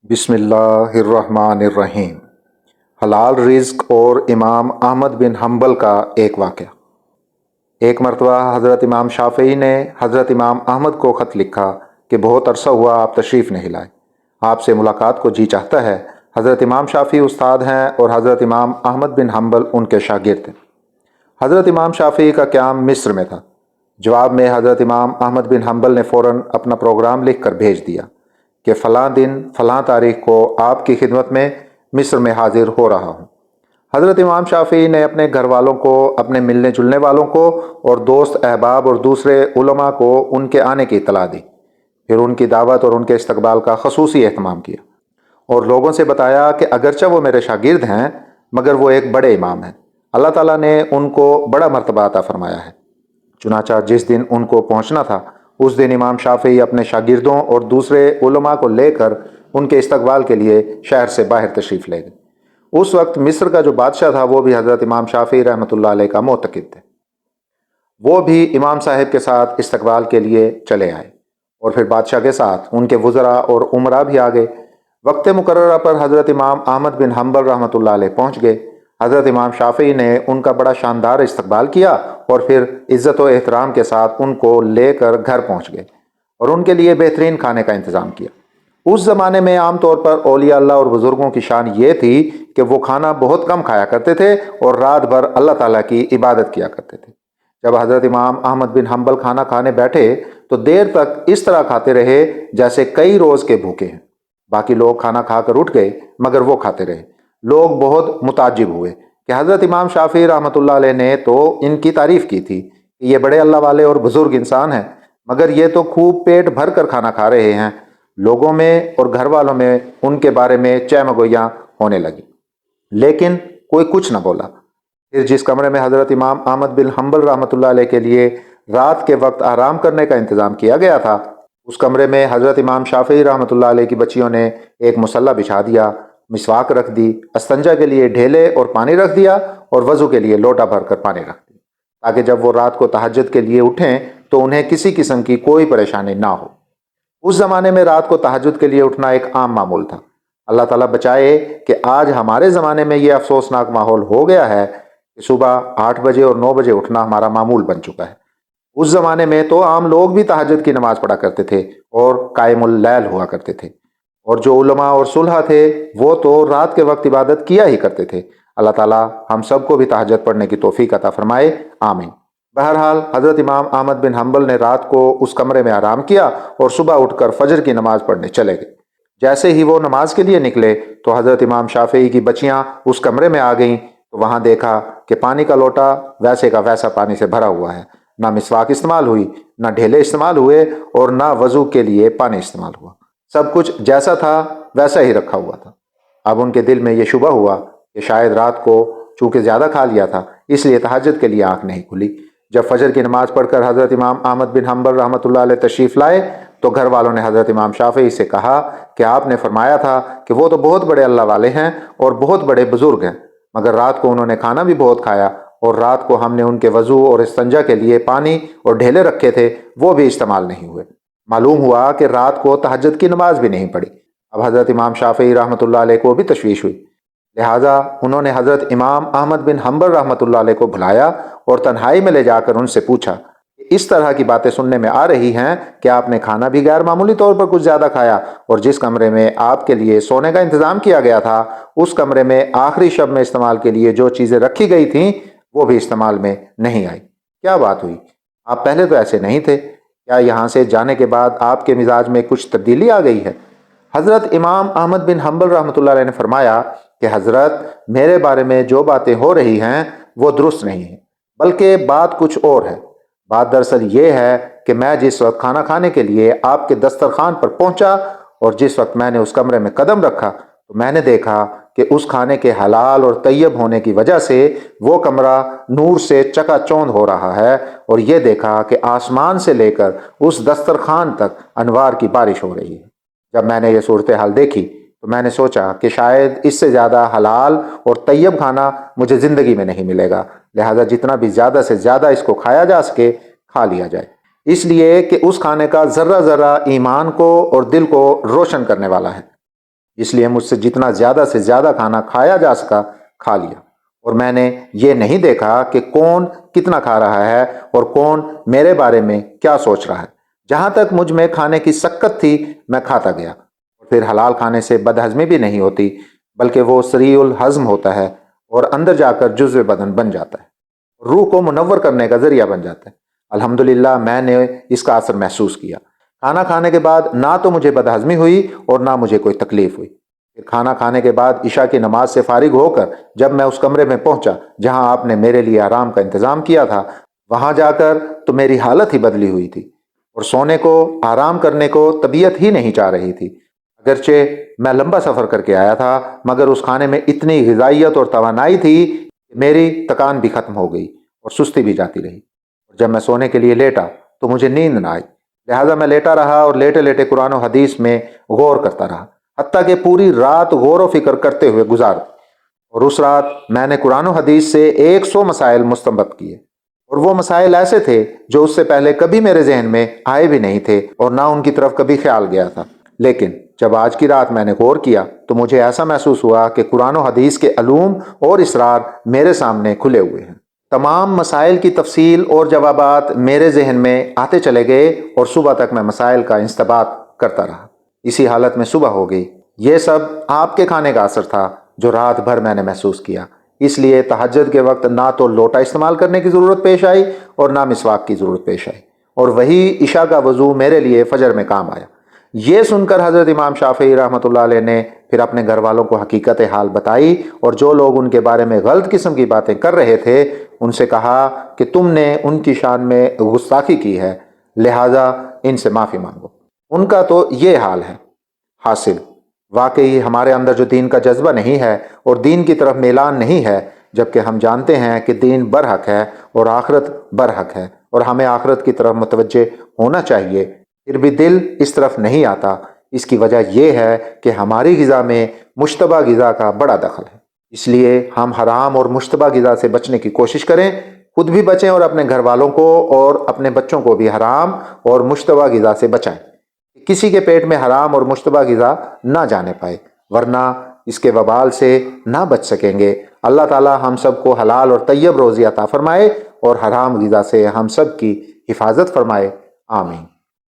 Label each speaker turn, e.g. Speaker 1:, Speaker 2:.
Speaker 1: बिस्मिल्लाहिर्रहमानिर्रहीम। हलाल रिज़्क और इमाम अहमद बिन हम्बल का एक वाक़या। एक मरतबा हज़रत इमाम शाफ़िई ने हज़रत इमाम अहमद को ख़त लिखा कि बहुत अरसा हुआ आप तशरीफ़ नहीं लाए, आपसे मुलाकात को जी चाहता है। हज़रत इमाम शाफ़िई उस्ताद हैं और हज़रत इमाम अहमद बिन हम्बल उनके शागिर्द थे। हज़रत इमाम शाफ़िई का क़याम मिस्र में था। जवाब में हज़रत इमाम अहमद बिन हम्बल ने फ़ौरन अपना प्रोग्राम लिख कर भेज दिया कि फ़लाँ दिन फ़लाँ तारीख़ को आपकी खिदमत में मिस्र में हाजिर हो रहा हूँ। हज़रत इमाम शाफ़िई ने अपने घर वालों को, अपने मिलने जुलने वालों को और दोस्त अहबाब और दूसरे उलमा को उनके आने की इत्तला दी। फिर उनकी दावत और उनके इस्तकबाल का खसूसी एहतमाम किया और लोगों से बताया कि अगरचे वो मेरे शागिर्द हैं मगर वो एक बड़े इमाम हैं। अल्लाह ताला ने उनको बड़ा मर्तबा अता फ़रमाया है। चुनाचा जिस दिन उनको पहुंचना था उस दिन इमाम शाफ़िई अपने शागिर्दों और दूसरे उलमा को लेकर उनके इस्तकबाल के लिए शहर से बाहर तशरीफ़ ले गए। उस वक्त मिस्र का जो बादशाह था वो भी हज़रत इमाम शाफ़िई रहमतुल्लाह अलैह का मोतक़िद थे। वो भी इमाम साहब के साथ इस्तकबाल के लिए चले आए और फिर बादशाह के साथ उनके वज़रा और उमरा भी आ गए। वक्त मुकर्ररा पर हज़रत इमाम अहमद बिन हम्बल रहमतुल्लाह अलैह पहुँच गए। हज़रत इमाम शाफ़िई ने उनका बड़ा शानदार इस्तकबाल किया और फिर इज़्ज़त व एहतराम के साथ उनको लेकर घर पहुँच गए और उनके लिए बेहतरीन खाने का इंतज़ाम किया। उस ज़माने में आम तौर पर औलिया अल्लाह और बुज़ुर्गों की शान ये थी कि वो खाना बहुत कम खाया करते थे और रात भर अल्लाह ताला की इबादत किया करते थे। जब हज़रत इमाम अहमद बिन हम्बल खाना खाने बैठे तो देर तक इस तरह खाते रहे जैसे कई रोज़ के भूखे हैं। बाकी लोग खाना खाकर उठ गए मगर वो खाते रहे। लोग बहुत मुताज्जिब हुए कि हज़रत इमाम शाफ़िई रहमतुल्लाह अलैह ने तो इनकी तारीफ़ की थी कि ये बड़े अल्लाह वाले और बुज़ुर्ग इंसान हैं, मगर ये तो खूब पेट भर कर खाना खा रहे हैं। लोगों में और घर वालों में उनके बारे में चहमगोइयाँ होने लगी, लेकिन कोई कुछ न बोला। फिर जिस कमरे में हज़रत इमाम अहमद बिन हम्बल रहमतुल्लाह अलैह के लिए रात के वक्त आराम करने का इंतज़ाम किया गया था, उस कमरे में हज़रत इमाम शाफ़िई रहमतुल्लाह अलैह की बच्चियों ने एक मुसल्ला बिछा दिया, मिसवाक रख दी, अस्तंजा के लिए ढेले और पानी रख दिया और वज़ू के लिए लोटा भर कर पानी रख दी, ताकि जब वो रात को तहज्जुद के लिए उठें तो उन्हें किसी किस्म की कोई परेशानी ना हो। उस ज़माने में रात को तहज्जुद के लिए उठना एक आम मामूल था। अल्लाह ताला बचाए कि आज हमारे ज़माने में यह अफसोसनाक माहौल हो गया है कि सुबह 8 बजे और 9 बजे उठना हमारा मामूल बन चुका है। उस ज़माने में तो आम लोग भी तहज्जुद की नमाज़ पढ़ा करते थे और कायमुल लैल हुआ करते थे, और जो उलमा और सुलहा थे वो तो रात के वक्त इबादत किया ही करते थे। अल्लाह ताला हम सबको भी तहज्जुद पढ़ने की तौफीक अता फरमाए, आमीन। बहरहाल हज़रत इमाम अहमद बिन हम्बल ने रात को उस कमरे में आराम किया और सुबह उठकर फजर की नमाज पढ़ने चले गए। जैसे ही वो नमाज के लिए निकले तो हज़रत इमाम शाफ़िई की बच्चियां उस कमरे में आ गईं तो वहां देखा कि पानी का लोटा वैसे का वैसा पानी से भरा हुआ है। ना मिसवाक इस्तेमाल हुई, ना ढेले इस्तेमाल हुए और ना वज़ू के लिए पानी इस्तेमाल हुआ। सब कुछ जैसा था वैसा ही रखा हुआ था। अब उनके दिल में यह शुबा हुआ कि शायद रात को चूंकि ज़्यादा खा लिया था इसलिए तहज्जुद के लिए आँख नहीं खुली। जब फजर की नमाज पढ़कर हज़रत इमाम अहमद बिन हम्बल रहमतुल्लाह अलैह तशरीफ़ लाए तो घर वालों ने हज़रत इमाम शाफ़िई से कहा कि आपने फरमाया था कि वो तो बहुत बड़े अल्लाह वाले हैं और बहुत बड़े बुज़ुर्ग हैं, मगर रात को उन्होंने खाना भी बहुत खाया और रात को हमने उनके वज़ू और इस्तंजा के लिए पानी और ढेले रखे थे वो भी इस्तेमाल नहीं हुए। मालूम हुआ कि रात को तहज्जुद की नमाज भी नहीं पढ़ी। अब हज़रत इमाम शाफ़िई रहमतुल्लाह अलैह को भी तशवीश हुई, लिहाजा उन्होंने हज़रत इमाम अहमद बिन हम्बल रहमतुल्लाह अलैह को बुलाया और तन्हाई में ले जाकर उनसे पूछा कि इस तरह की बातें सुनने में आ रही हैं कि आपने खाना भी गैर मामूली तौर पर कुछ ज़्यादा खाया और जिस कमरे में आपके लिए सोने का इंतज़ाम किया गया था उस कमरे में आखिरी शब में इस्तेमाल के लिए जो चीज़ें रखी गई थीं वो भी इस्तेमाल में नहीं आई। क्या बात हुई? आप पहले तो ऐसे नहीं थे। क्या यहाँ से जाने के बाद आपके मिजाज में कुछ तब्दीली आ गई है? हज़रत इमाम अहमद बिन हम्बल रहमतुल्लाह अलैह ने फरमाया कि हज़रत, मेरे बारे में जो बातें हो रही हैं वो दुरुस्त नहीं है, बल्कि बात कुछ और है। बात दरअसल ये है कि मैं जिस वक्त खाना खाने के लिए आपके दस्तरखान पर पहुंचा और जिस वक्त मैंने उस कमरे में कदम रखा तो मैंने देखा कि उस खाने के हलाल और तैयब होने की वजह से वो कमरा नूर से चकाचौंध हो रहा है और ये देखा कि आसमान से लेकर उस दस्तरखान तक अनवार की बारिश हो रही है। जब मैंने ये सूरत हाल देखी तो मैंने सोचा कि शायद इससे ज़्यादा हलाल और तैयब खाना मुझे ज़िंदगी में नहीं मिलेगा, लिहाजा जितना भी ज़्यादा से ज़्यादा इसको खाया जा सके खा लिया जाए, इसलिए कि उस खाने का ज़र्रा ज़र्रा ईमान को और दिल को रोशन करने वाला है। اس لیے مجھ سے جتنا زیادہ سے زیادہ کھانا کھایا جا سکا کھا لیا، اور میں نے یہ نہیں دیکھا کہ کون کتنا کھا رہا ہے اور کون میرے بارے میں کیا سوچ رہا ہے۔ جہاں تک مجھ میں کھانے کی سکت تھی میں کھاتا گیا، اور پھر حلال کھانے سے بد ہضمی بھی نہیں ہوتی، بلکہ وہ سریع الہضم ہوتا ہے اور اندر جا کر جزو بدن بن جاتا ہے، روح کو منور کرنے کا ذریعہ بن جاتا ہے۔ الحمدللہ میں نے اس کا اثر محسوس کیا۔ کھانا کھانے کے بعد نہ تو مجھے بد ہضمی ہوئی اور نہ مجھے کوئی تکلیف ہوئی۔ پھر کھانا کھانے کے بعد عشاء کی نماز سے فارغ ہو کر جب میں اس کمرے میں پہنچا جہاں آپ نے میرے لیے آرام کا انتظام کیا تھا، وہاں جا کر تو میری حالت ہی بدلی ہوئی تھی، اور سونے کو، آرام کرنے کو طبیعت ہی نہیں چاہ رہی تھی۔ اگرچہ میں لمبا سفر کر کے آیا تھا، مگر اس کھانے میں اتنی غذائیت اور توانائی تھی کہ میری تکان بھی ختم ہو گئی اور سستی بھی جاتی رہی۔ اور جب میں سونے کے لیے لیٹا تو مجھے نیند نہ آئی، لہٰذا میں لیٹا رہا اور لیٹے لیٹے قرآن و حدیث میں غور کرتا رہا، حتیٰ کہ پوری رات غور و فکر کرتے ہوئے گزار دی۔ اور اس رات میں نے قرآن و حدیث سے 100 مسائل مستنبط کیے، اور وہ مسائل ایسے تھے جو اس سے پہلے کبھی میرے ذہن میں آئے بھی نہیں تھے اور نہ ان کی طرف کبھی خیال گیا تھا۔ لیکن جب آج کی رات میں نے غور کیا تو مجھے ایسا محسوس ہوا کہ قرآن و حدیث کے علوم اور اسرار میرے سامنے کھلے ہوئے ہیں۔ تمام مسائل کی تفصیل اور جوابات میرے ذہن میں آتے چلے گئے، اور صبح تک میں مسائل کا استنباط کرتا رہا۔ اسی حالت میں صبح ہو گئی۔ یہ سب آپ کے کھانے کا اثر تھا جو رات بھر میں نے محسوس کیا۔ اس لیے تہجد کے وقت نہ تو لوٹا استعمال کرنے کی ضرورت پیش آئی اور نہ مسواک کی ضرورت پیش آئی، اور وہی عشاء کا وضو میرے لیے فجر میں کام آیا۔ یہ سن کر حضرت امام شافعی رحمۃ اللہ علیہ نے پھر اپنے گھر والوں کو حقیقت حال بتائی، اور جو لوگ ان کے بارے میں غلط قسم کی باتیں کر رہے تھے ان سے کہا کہ تم نے ان کی شان میں گستاخی کی ہے، لہٰذا ان سے معافی مانگو۔ ان کا تو یہ حال ہے۔ حاصل واقعی ہمارے اندر جو دین کا جذبہ نہیں ہے اور دین کی طرف میلان نہیں ہے، جبکہ ہم جانتے ہیں کہ دین برحق ہے اور آخرت برحق ہے اور ہمیں آخرت کی طرف متوجہ ہونا چاہیے، پھر بھی دل اس طرف نہیں آتا۔ اس کی وجہ یہ ہے کہ ہماری غذا میں مشتبہ غذا کا بڑا دخل ہے۔ اس لیے ہم حرام اور مشتبہ غذا سے بچنے کی کوشش کریں، خود بھی بچیں اور اپنے گھر والوں کو اور اپنے بچوں کو بھی حرام اور مشتبہ غذا سے بچائیں، کسی کے پیٹ میں حرام اور مشتبہ غذا نہ جانے پائے، ورنہ اس کے وبال سے نہ بچ سکیں گے۔ اللہ تعالی ہم سب کو حلال اور طیب روزی عطا فرمائے اور حرام غذا سے ہم سب کی حفاظت فرمائے، آمین۔